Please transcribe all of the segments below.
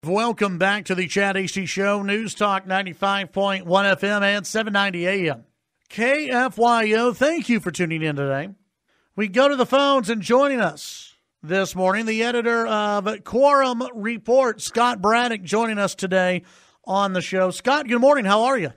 Welcome back to the Chad Hasty Show, News Talk 95.1 FM and 790 AM. KFYO, thank you for tuning in today. We go to the phones, and joining us this morning, the editor of Quorum Report, Scott Braddock, joining us today on the show. Scott, good morning. How are you?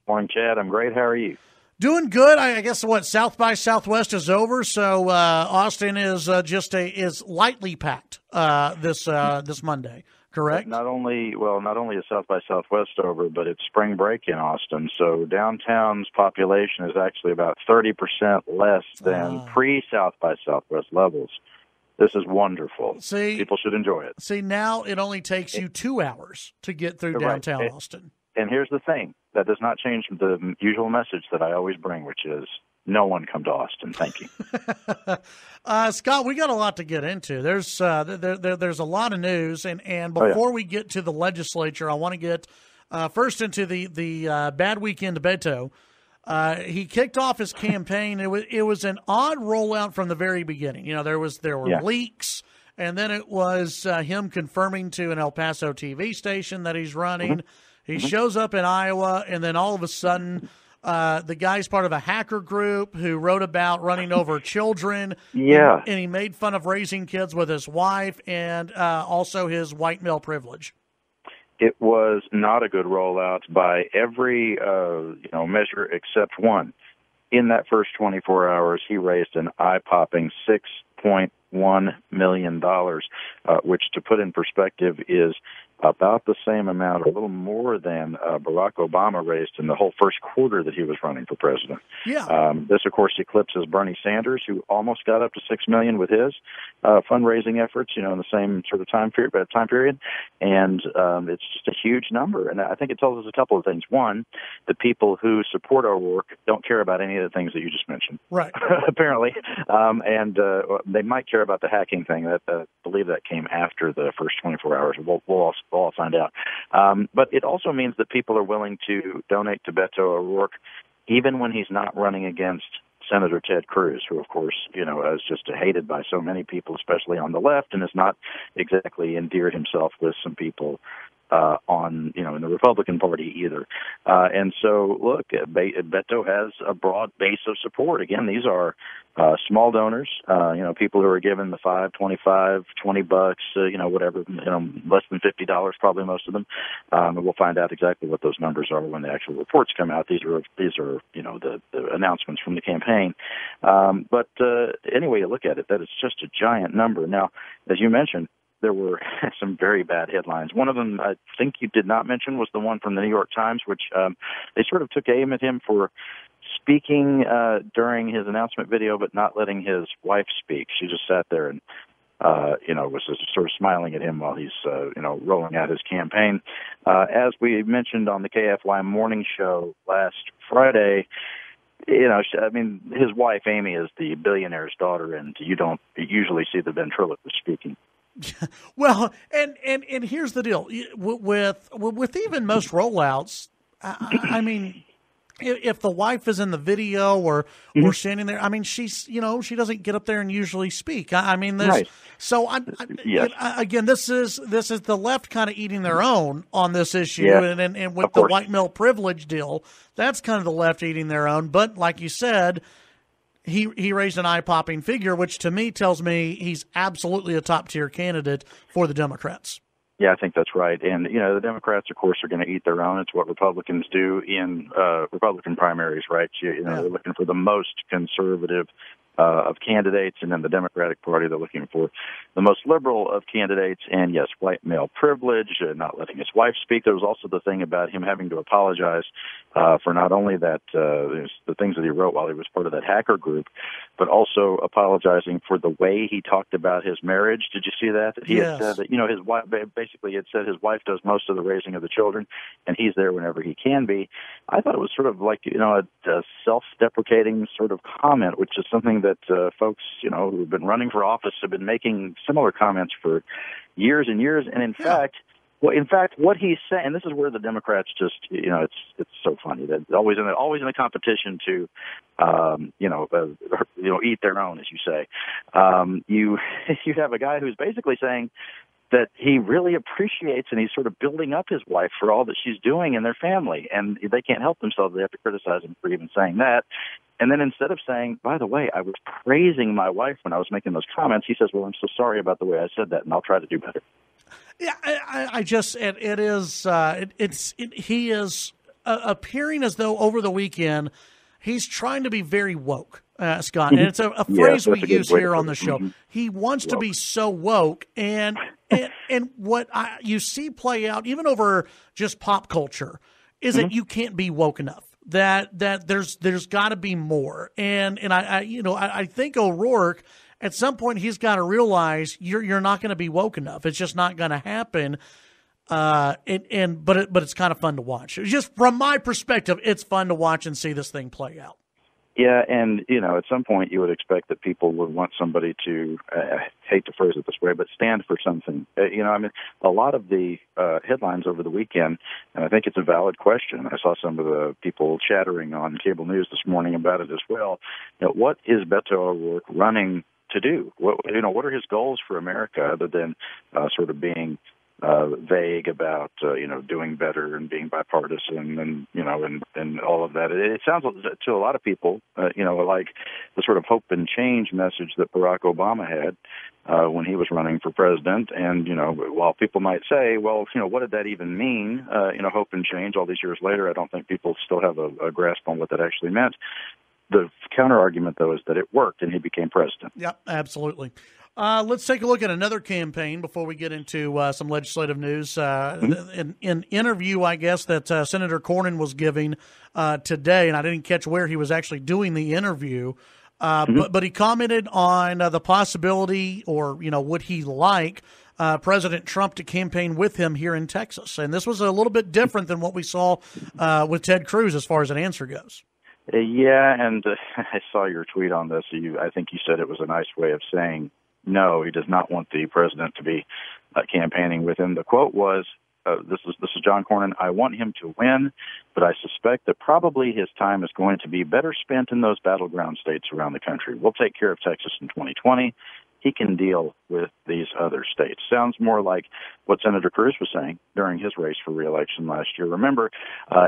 Morning, Chad. I'm great. How are you? Doing good. I guess South by Southwest is over, so Austin is is lightly packed this Monday. Correct. Not only is South by Southwest over, but it's spring break in Austin. So downtown's population is actually about 30% less than pre-South by Southwest levels. This is wonderful. See, people should enjoy it. See, now it only takes you 2 hours to get through downtown Austin. And here's the thing. That does not change the usual message that I always bring, which is no one come to Austin. Thank you. Scott, we got a lot to get into. There's a lot of news, and before we get to the legislature, I want to get first into the bad weekend to Beto. He kicked off his campaign. It was an odd rollout from the very beginning. You know, there were leaks, and then it was him confirming to an El Paso TV station that he's running. Mm-hmm. He shows up in Iowa, and then all of a sudden, the guy's part of a hacker group who wrote about running over children. Yeah. And he made fun of raising kids with his wife and also his white male privilege. It was not a good rollout by every measure except one. In that first 24 hours, he raised an eye-popping $6.1 million, which, to put in perspective, is about the same amount, a little more than Barack Obama raised in the whole first quarter that he was running for president. Yeah. This, of course, eclipses Bernie Sanders, who almost got up to $6 million with his fundraising efforts, in the same sort of time period. And it's just a huge number. And I think it tells us a couple of things. One, the people who support O'Rourke don't care about any of the things that you just mentioned. Right. Apparently. And they might care about the hacking thing. I believe that came after the first 24 hours. We'll all find out. But it also means that people are willing to donate to Beto O'Rourke even when he's not running against Senator Ted Cruz, who, of course, is just hated by so many people, especially on the left, and has not exactly endeared himself with some people in the Republican Party either. And so, look, Beto has a broad base of support. Again, these are small donors, people who are given the $5, $25, $20, whatever, less than $50, probably most of them. And we'll find out exactly what those numbers are when the actual reports come out. These are the announcements from the campaign. But anyway, you look at it, that it's just a giant number. Now, as you mentioned, there were some very bad headlines. One of them, I think you did not mention, was the one from the New York Times, which they sort of took aim at him for speaking during his announcement video, but not letting his wife speak. She just sat there and, was just sort of smiling at him while he's, rolling out his campaign. As we mentioned on the KFYO morning show last Friday, his wife, Amy, is the billionaire's daughter, and you don't usually see the ventriloquist speaking. Well, and here's the deal with even most rollouts. I mean, if the wife is in the video or standing there, I mean, she's she doesn't get up there and usually speak. I mean, there's right. So yes. Again, this is the left kind of eating their own on this issue, yes. and with the white male privilege deal, that's kind of the left eating their own. But like you said, He raised an eye-popping figure, which to me tells me he's absolutely a top-tier candidate for the Democrats. Yeah, I think that's right. And, the Democrats, of course, are going to eat their own. It's what Republicans do in Republican primaries, right? They're looking for the most conservative of candidates, and then the Democratic Party, they're looking for the most liberal of candidates, and yes, white male privilege, not letting his wife speak. There was also the thing about him having to apologize for not only that the things that he wrote while he was part of that hacker group, but also apologizing for the way he talked about his marriage. Did you see that? He had said that, his wife, basically had said his wife does most of the raising of the children, and he's there whenever he can be. I thought it was sort of like, a self-deprecating sort of comment, which is something that folks, who've been running for office have been making similar comments for years and years. And in fact, what he's saying, and this is where the Democrats just, it's so funny that always in the competition to, eat their own, as you say. You have a guy who's basically saying, that he really appreciates, and he's sort of building up his wife for all that she's doing in their family. And they can't help themselves. They have to criticize him for even saying that. And then instead of saying, by the way, I was praising my wife when I was making those comments, he says, well, I'm so sorry about the way I said that, and I'll try to do better. Yeah, he is appearing as though over the weekend he's trying to be very woke, Scott. And it's a phrase we use here on the show. Mm-hmm. He wants to be so woke, and what you see play out even over just pop culture is that you can't be woke enough. That there's got to be more, and I think O'Rourke at some point he's got to realize you're not going to be woke enough. It's just not going to happen. But it's kind of fun to watch. Just from my perspective, it's fun to watch and see this thing play out. Yeah, and, at some point you would expect that people would want somebody to, I hate to phrase it this way, but stand for something. A lot of the headlines over the weekend, and I think it's a valid question. I saw some of the people chattering on cable news this morning about it as well. What is Beto O'Rourke running to do? What are his goals for America other than sort of being vague about doing better and being bipartisan and all of that. It sounds to a lot of people like the sort of hope and change message that Barack Obama had when he was running for president. And while people might say, well, what did that even mean? Hope and change. All these years later, I don't think people still have a grasp on what that actually meant. The counter argument, though, is that it worked and he became president. Yeah, absolutely. Let's take a look at another campaign before we get into some legislative news. An interview, I guess, that Senator Cornyn was giving today, and I didn't catch where he was actually doing the interview, but he commented on the possibility or, would he like President Trump to campaign with him here in Texas. And this was a little bit different than what we saw with Ted Cruz as far as an answer goes. Yeah, and I saw your tweet on this. I think you said it was a nice way of saying, no, he does not want the president to be campaigning with him. The quote was, this is John Cornyn, I want him to win, but I suspect that probably his time is going to be better spent in those battleground states around the country. We'll take care of Texas in 2020. He can deal with these other states. Sounds more like what Senator Cruz was saying during his race for re-election last year. Remember,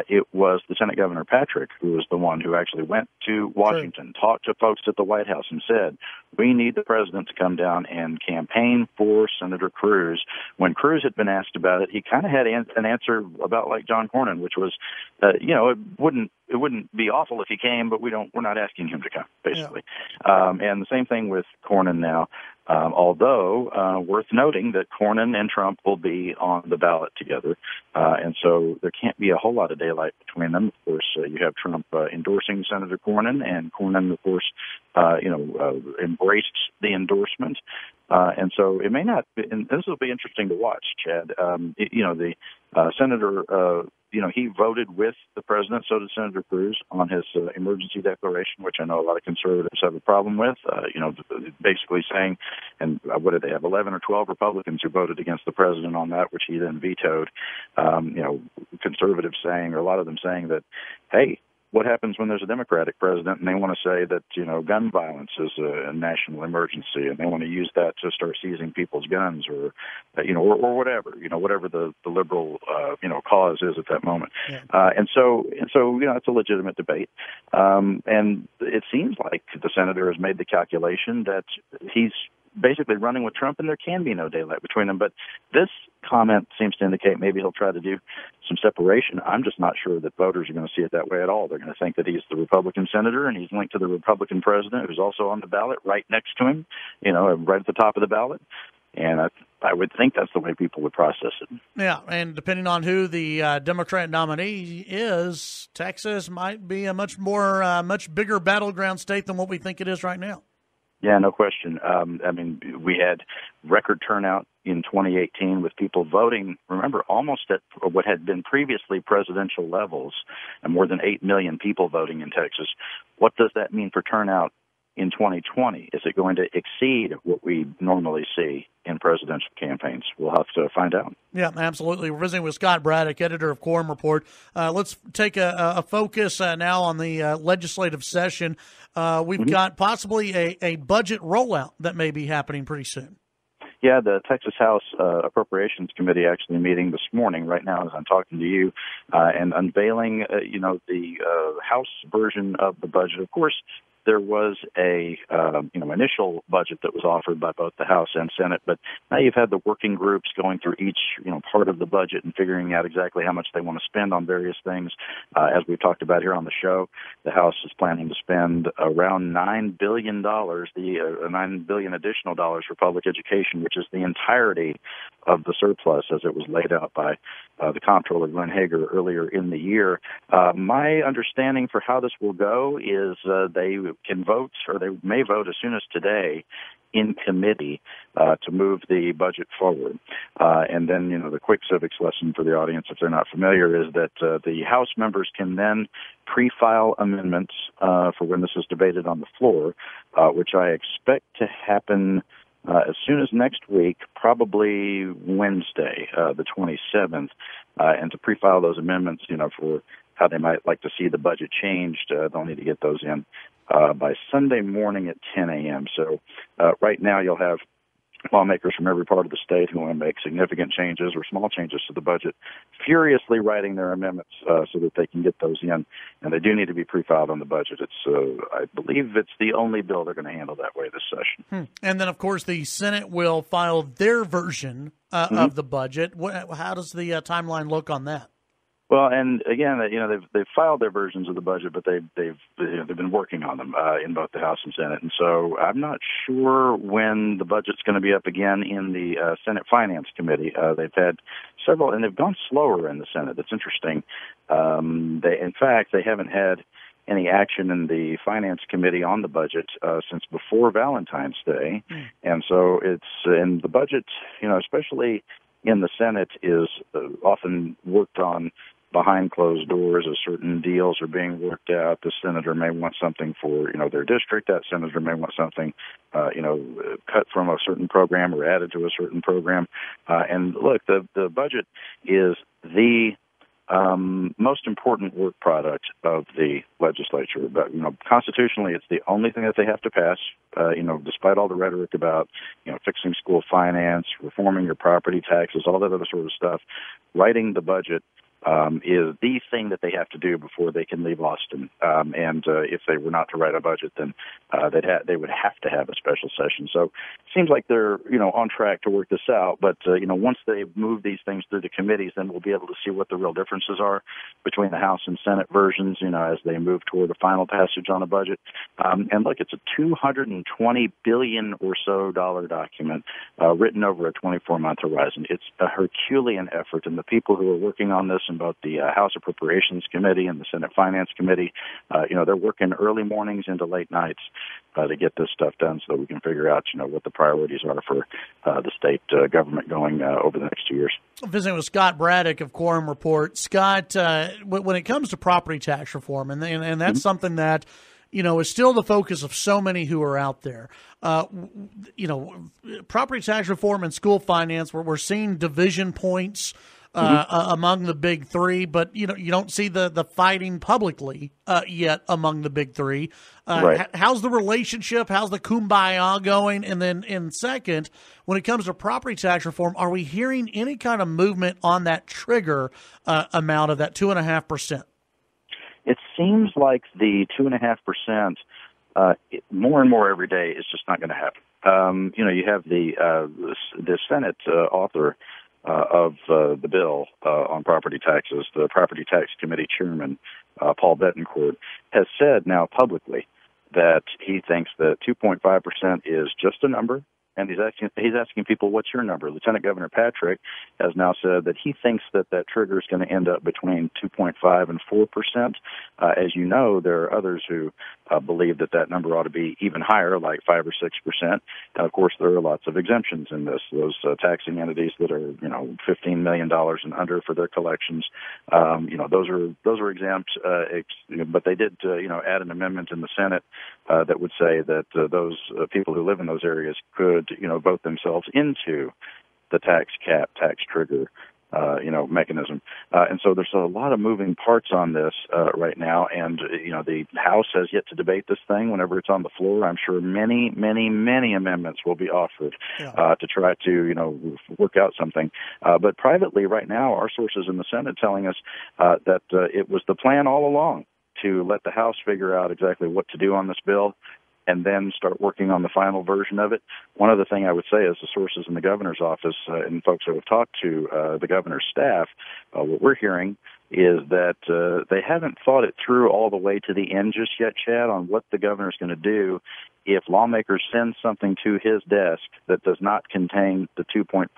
it was Lieutenant Governor Patrick who was the one who actually went to Washington, talked to folks at the White House, and said, we need the president to come down and campaign for Senator Cruz. When Cruz had been asked about it, he kind of had an answer about like John Cornyn, which was, it wouldn't be awful if he came, but we're not asking him to come, basically. Yeah. And the same thing with Cornyn now. Although worth noting that Cornyn and Trump will be on the ballot together, and so there can't be a whole lot of daylight between them. Of course, you have Trump endorsing Senator Cornyn, and Cornyn, of course, embraced the endorsement. And so it may not, and this will be interesting to watch, Chad. The senator, he voted with the president, so did Senator Cruz, on his emergency declaration, which I know a lot of conservatives have a problem with, basically saying, and what did they have, 11 or 12 Republicans who voted against the president on that, which he then vetoed, conservatives saying, or a lot of them saying that, hey, what happens when there's a Democratic president and they want to say that, gun violence is a national emergency and they want to use that to start seizing people's guns or whatever, whatever the liberal, cause is at that moment. Yeah. And so, it's a legitimate debate. And it seems like the senator has made the calculation that he's basically running with Trump, and there can be no daylight between them. But this comment seems to indicate maybe he'll try to do some separation. I'm just not sure that voters are going to see it that way at all. They're going to think that he's the Republican senator and he's linked to the Republican president who's also on the ballot right next to him, right at the top of the ballot. And I would think that's the way people would process it. Yeah, and depending on who the Democrat nominee is, Texas might be a much bigger battleground state than what we think it is right now. Yeah, no question. We had record turnout in 2018 with people voting, remember, almost at what had been previously presidential levels, and more than 8 million people voting in Texas. What does that mean for turnout in 2020? Is it going to exceed what we normally see in presidential campaigns? We'll have to find out. Yeah, absolutely. We're visiting with Scott Braddock, editor of Quorum Report. Let's take a focus now on the legislative session. We've got possibly a budget rollout that may be happening pretty soon. Yeah, the Texas House Appropriations Committee actually meeting this morning, right now as I'm talking to you, and unveiling, the House version of the budget. Of course, there was a initial budget that was offered by both the House and Senate, but now you've had the working groups going through each part of the budget and figuring out exactly how much they want to spend on various things. As we've talked about here on the show, the House is planning to spend around $9 billion, $9 billion additional dollars for public education, which is the entirety of the surplus as it was laid out by the Comptroller Glenn Hager earlier in the year. My understanding for how this will go is they can vote, or they may vote as soon as today in committee to move the budget forward. And then, the quick civics lesson for the audience, if they're not familiar, is that the House members can then pre-file amendments for when this is debated on the floor, which I expect to happen as soon as next week, probably Wednesday, the 27th, and to pre-file those amendments, for how they might like to see the budget changed. They'll need to get those in by Sunday morning at 10 a.m. So right now you'll have lawmakers from every part of the state who want to make significant changes or small changes to the budget furiously writing their amendments so that they can get those in. And they do need to be pre-filed on the budget. It's, I believe it's the only bill they're going to handle that way this session. And then, of course, the Senate will file their version of the budget. How does the timeline look on that? Well, and again, they've filed their versions of the budget, but they've been working on them in both the House and Senate, and so I'm not sure when the budget's going to be up again in the Senate Finance Committee. They've had several, and they've gone slower in the Senate. That's interesting. In fact, they haven't had any action in the Finance Committee on the budget since before Valentine's Day, and so it's in the budget, especially in the Senate, is often worked on behind closed doors as certain deals are being worked out. The senator may want something for, their district. That senator may want something, cut from a certain program or added to a certain program. And look, the budget is the most important work product of the legislature. But, constitutionally, it's the only thing that they have to pass, despite all the rhetoric about, fixing school finance, reforming your property taxes, all that other sort of stuff. Writing the budget is the thing that they have to do before they can leave Austin. And if they were not to write a budget, then they would have to have a special session. So it seems like they're, on track to work this out. But, once they move these things through the committees, then we'll be able to see what the real differences are between the House and Senate versions, as they move toward the final passage on a budget. And look, it's a $220 billion or so document written over a 24-month horizon. It's a Herculean effort, and the people who are working on this in both the House Appropriations Committee and the Senate Finance Committee, they're working early mornings into late nights to get this stuff done so that we can figure out, what the priorities are for the state government going over the next 2 years. Visiting with Scott Braddock of Quorum Report. Scott, when it comes to property tax reform, and that's something that, is still the focus of so many who are out there. Property tax reform and school finance, we're seeing division points among the big three, but you don't see the fighting publicly yet among the big three. Right. How's the relationship? How's the kumbaya going? And then in second, when it comes to property tax reform, are we hearing any kind of movement on that trigger amount of that 2.5%? It seems like the 2.5%, more and more every day, is just not going to happen. You have the Senate author of the bill on property taxes, the Property Tax Committee Chairman, Paul Betancourt, has said now publicly that he thinks that 2.5% is just a number, and he's asking people, what's your number? Lieutenant Governor Patrick has now said that he thinks that trigger is going to end up between 2.5 and 4%. As you know, there are others who believe that number ought to be even higher, like 5 or 6%. And of course, there are lots of exemptions in this. Those taxing entities that are, $15 million and under for their collections, those are exempt. But they did, add an amendment in the Senate that would say that those people who live in those areas could, vote themselves into the tax cap, tax trigger mechanism. And so there's a lot of moving parts on this right now. And, the House has yet to debate this thing. Whenever it's on the floor, I'm sure many, many, many amendments will be offered to try to, work out something. But privately right now, our sources in the Senate telling us that it was the plan all along to let the House figure out exactly what to do on this bill and then start working on the final version of it. One other thing I would say is the sources in the governor's office and folks that have talked to the governor's staff, what we're hearing is that they haven't thought it through all the way to the end just yet, Chad, on what the governor's going to do if lawmakers send something to his desk that does not contain the 2.5%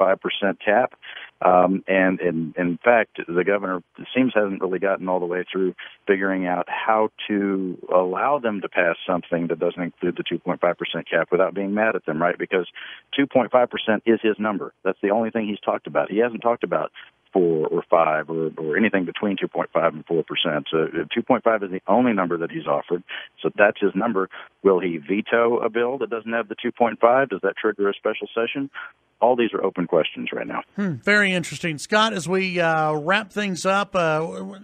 cap. And in fact, the governor, it seems, hasn't really gotten all the way through figuring out how to allow them to pass something that doesn't include the 2.5% cap without being mad at them, right? Because 2.5% is his number. That's the only thing he's talked about. He hasn't talked about 4 or 5 or anything between 2.5 and 4%. So 2.5 is the only number that he's offered. So that's his number. Will he veto a bill that doesn't have the 2.5? Does that trigger a special session? All these are open questions right now. Very interesting. Scott, as we wrap things up,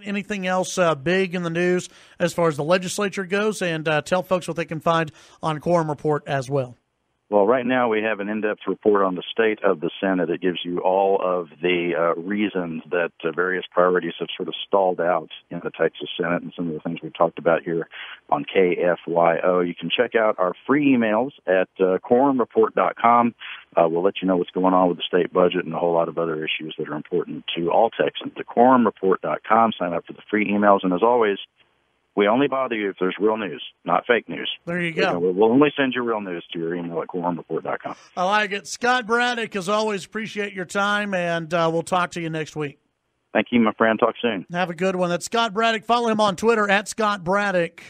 anything else big in the news as far as the legislature goes? And tell folks what they can find on Quorum Report as well. Well, right now we have an in-depth report on the state of the Senate. It gives you all of the reasons that various priorities have sort of stalled out in the Texas Senate and some of the things we've talked about here on KFYO. You can check out our free emails at quorumreport.com. We'll let you know what's going on with the state budget and a whole lot of other issues that are important to all Texans. At quorumreport.com, sign up for the free emails. And as always, we only bother you if there's real news, not fake news. There you go. We'll only send you real news to your email at quorumreport.com. I like it. Scott Braddock, as always, appreciate your time, and we'll talk to you next week. Thank you, my friend. Talk soon. Have a good one. That's Scott Braddock. Follow him on Twitter at Scott Braddock.